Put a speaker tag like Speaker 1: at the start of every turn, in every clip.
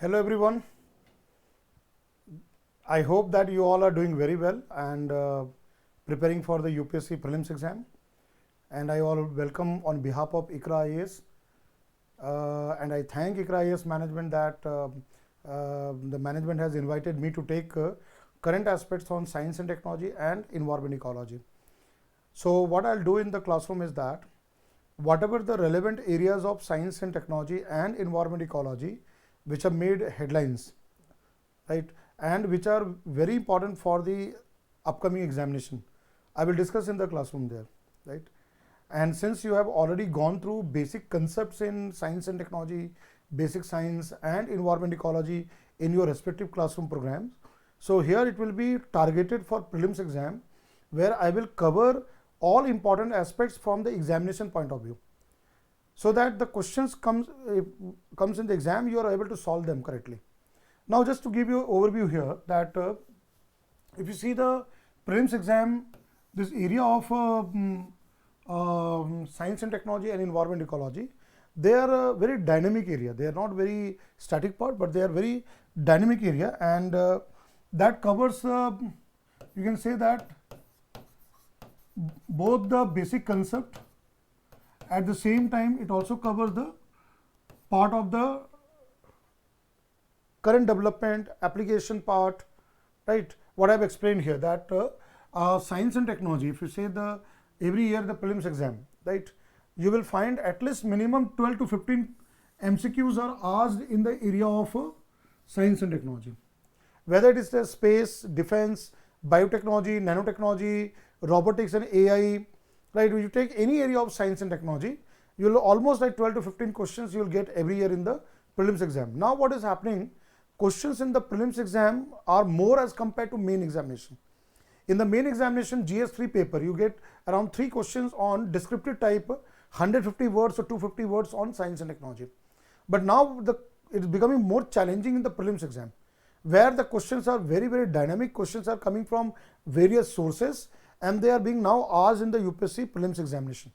Speaker 1: Hello everyone. I hope that you all are doing very well and preparing for the UPSC prelims exam. And I all welcome on behalf of ICRA IAS. And I thank ICRA IAS management that the management has invited me to take current aspects on science and technology and environment ecology. So what I'll do in the classroom is that whatever the relevant areas of science and technology and environment ecology which have made headlines, right, and which are very important for the upcoming examination, I will discuss in the classroom there, right. And since you have already gone through basic concepts in science and technology, basic science and environment ecology in your respective classroom programs, so here it will be targeted for prelims exam, where I will cover all important aspects from the examination point of view, so that the questions comes in the exam, you are able to solve them correctly. Now just to give you an overview here, that if you see the prelims exam, this area of science and technology and environment ecology, they are a very dynamic area. They are not very static part, but they are very dynamic area, and that covers, you can say that both the basic concept, at the same time it also covers the part of the current development application part, right. What I've explained here, that science and technology, if you say the every year the prelims exam, right, you will find at least minimum 12 to 15 MCQs are asked in the area of science and technology, whether it is the space, defense, biotechnology, nanotechnology, robotics and AI, right. If you take any area of science and technology, you will almost like 12 to 15 questions you will get every year in the prelims exam. Now what is happening, questions in the prelims exam are more as compared to main examination. In the main examination GS3 paper, you get around 3 questions on descriptive type, 150 words or 250 words on science and technology. But now it is becoming more challenging in the prelims exam, where the questions are very dynamic. Questions are coming from various sources and they are being now asked in the UPSC prelims examination,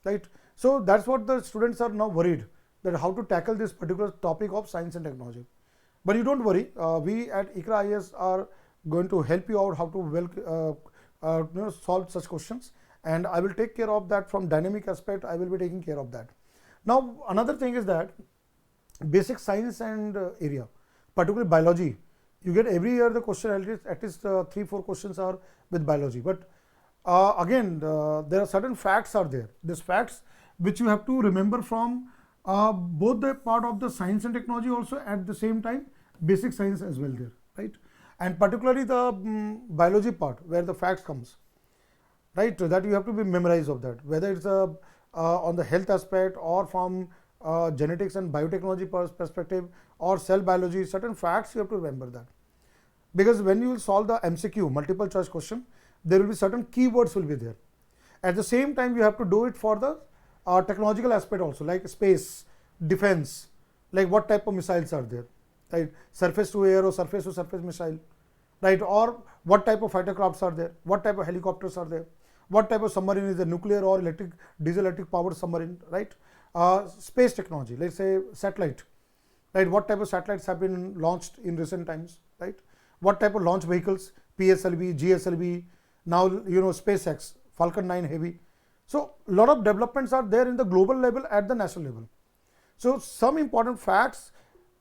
Speaker 1: right. So that's what the students are now worried, that how to tackle this particular topic of science and technology. But you don't worry, we at ICRA IAS are going to help you out how to solve such questions, and I will take care of that. From dynamic aspect, I will be taking care of that. Now another thing is that basic science and area, particularly biology, you get every year the question, at least 3-4 questions are with biology. But again, there are certain facts are there. These facts which you have to remember from both the part of the science and technology, also at the same time basic science as well there, right. And particularly the biology part, where the facts comes, right, that you have to be memorized of that, whether it's on the health aspect or from genetics and biotechnology perspective or cell biology, certain facts you have to remember that. Because when you will solve the MCQ, multiple choice question, there will be certain keywords will be there. At the same time, you have to do it for the technological aspect also, like space, defense, like what type of missiles are there, right, surface to air or surface to surface missile, right, or what type of fighter crafts are there, what type of helicopters are there, what type of submarine is a nuclear or electric, diesel electric powered submarine, right. Space technology, let's say satellite, right, what type of satellites have been launched in recent times, right, what type of launch vehicles, PSLV, GSLV, now SpaceX, Falcon 9 Heavy. So a lot of developments are there in the global level, at the national level. So some important facts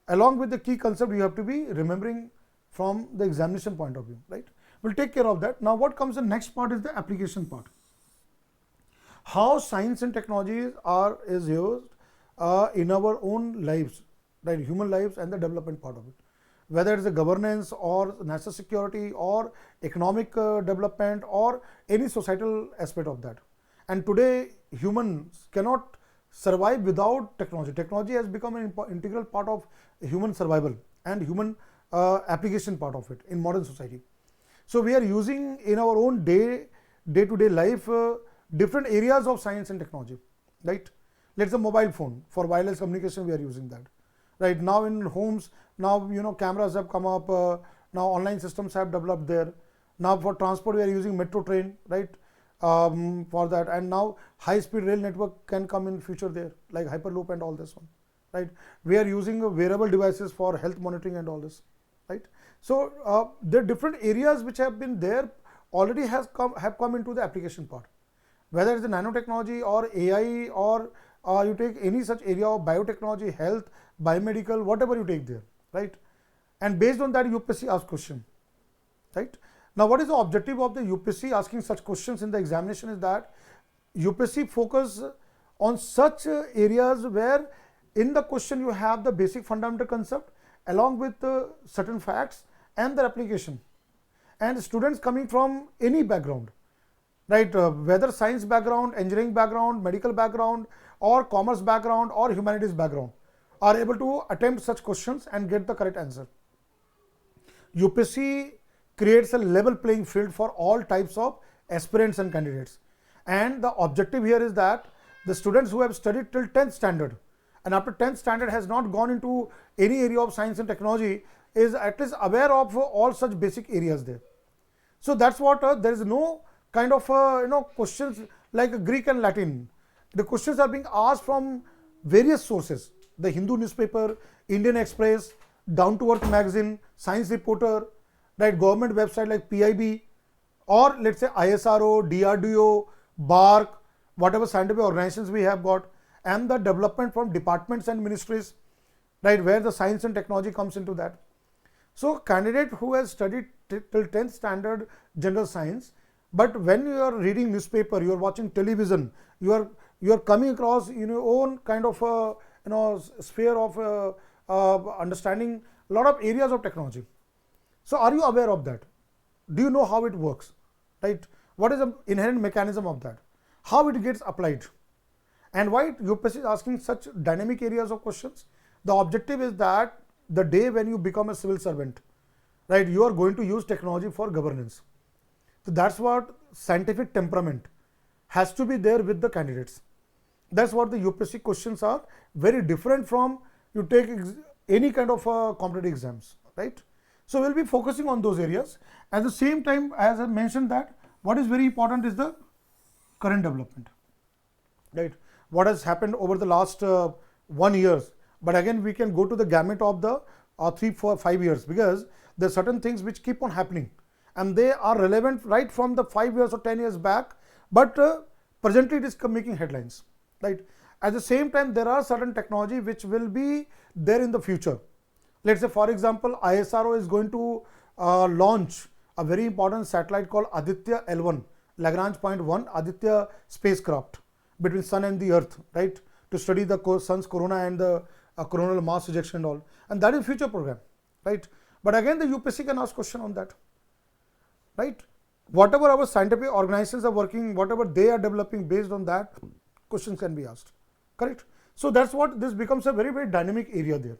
Speaker 1: along with the key concept you have to be remembering from the examination point of view, right. We'll take care of that. Now what comes the next part is the application part. How science and technology is used in our own lives, right, human lives and the development part of it, whether it's a governance or national security or economic development or any societal aspect of that. And today humans cannot survive without technology. Technology has become an integral part of human survival and human application part of it in modern society. So we are using in our own day-to-day life different areas of science and technology, right. Let's say mobile phone, for wireless communication we are using that, right. Now in homes, now cameras have come up, now online systems have developed there. Now for transport we are using metro train, right, for that. And now high speed rail network can come in future there, like hyperloop and all this one, right? We are using wearable devices for health monitoring and all this, right? So the different areas which have been there already have come into the application part, whether it's the nanotechnology or AI, or you take any such area of biotechnology, health, biomedical, whatever you take there, right? And based on that, UPSC asks question, right? Now, what is the objective of the UPSC asking such questions in the examination is that UPSC focus on such areas where in the question you have the basic fundamental concept along with certain facts and their application, and students coming from any background, right? Whether science background, engineering background, medical background, or commerce background, or humanities background, are able to attempt such questions and get the correct answer. UPSC creates a level playing field for all types of aspirants and candidates, and the objective here is that the students who have studied till 10th standard and after 10th standard has not gone into any area of science and technology is at least aware of all such basic areas there. So that's what there is no kind of questions like Greek and Latin. The questions are being asked from various sources: the Hindu newspaper, Indian Express, Down to Earth magazine, Science Reporter, right? Government website like PIB, or let's say ISRO, DRDO, BARC, whatever scientific organizations we have got, and the development from departments and ministries, right, where the science and technology comes into that. So candidate who has studied till 10th standard general science, but when you are reading newspaper, you are watching television, you are coming across in your own kind of sphere of understanding a lot of areas of technology. So are you aware of that? Do you know how it works, right? What is the inherent mechanism of that? How it gets applied? And why UPSC is asking such dynamic areas of questions? The objective is that the day when you become a civil servant, right, you are going to use technology for governance. So that's what scientific temperament has to be there with the candidates. That's what the UPSC questions are, very different from you take any kind of competitive exams, right? So we'll be focusing on those areas. At the same time, as I mentioned, that what is very important is the current development, right? What has happened over the last 1 year, but again we can go to the gamut of the 3, 4, 5 years, because there are certain things which keep on happening and they are relevant right from the 5 years or 10 years back, but presently it is making headlines, right? At the same time, there are certain technology which will be there in the future. Let's say, for example, ISRO is going to launch a very important satellite called Aditya L1, Lagrange point 1 Aditya spacecraft between sun and the earth, right, to study the sun's corona and the coronal mass ejection and all, and that is future program, right? But again, the UPSC can ask question on that, right? Whatever our scientific organizations are working, whatever they are developing, based on that questions can be asked, correct? So that's what this becomes a very, very dynamic area there,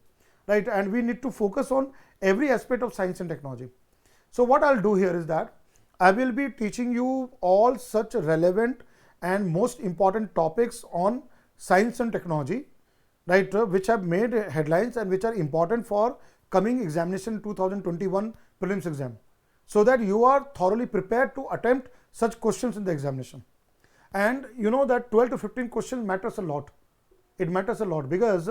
Speaker 1: right? And we need to focus on every aspect of science and technology. So what I'll do here is that I will be teaching you all such relevant and most important topics on science and technology, right, which have made headlines and which are important for coming examination 2021 prelims exam, so that you are thoroughly prepared to attempt such questions in the examination. And you know that 12 to 15 questions matters a lot. It matters a lot because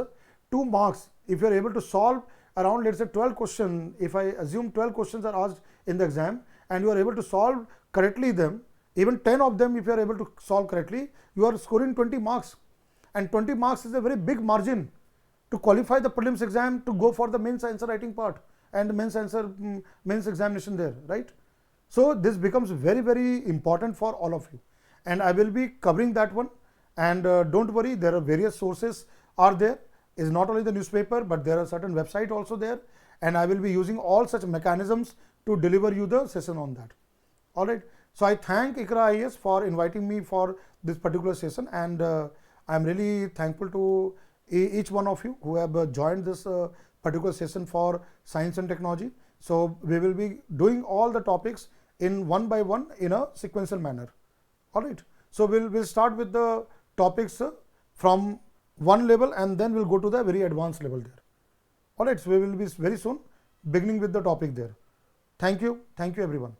Speaker 1: 2 marks, if you are able to solve around, let's say 12 questions, if I assume 12 questions are asked in the exam and you are able to solve correctly them, even 10 of them if you are able to solve correctly, you are scoring 20 marks, and 20 marks is a very big margin to qualify the prelims exam to go for the mains answer writing part and the mains examination there, right? So this becomes very, very important for all of you, and I will be covering that one. And don't worry, there are various sources are there. Is not only the newspaper, but there are certain websites also there, and I will be using all such mechanisms to deliver you the session on that. All right. So I thank ICRA IAS for inviting me for this particular session, and I am really thankful to each one of you who have joined this particular session for science and technology. So we will be doing all the topics in one by one in a sequential manner. All right. So we'll start with the topics from one level, and then we'll go to the very advanced level there. All right. So we will be very soon beginning with the topic there. Thank you everyone.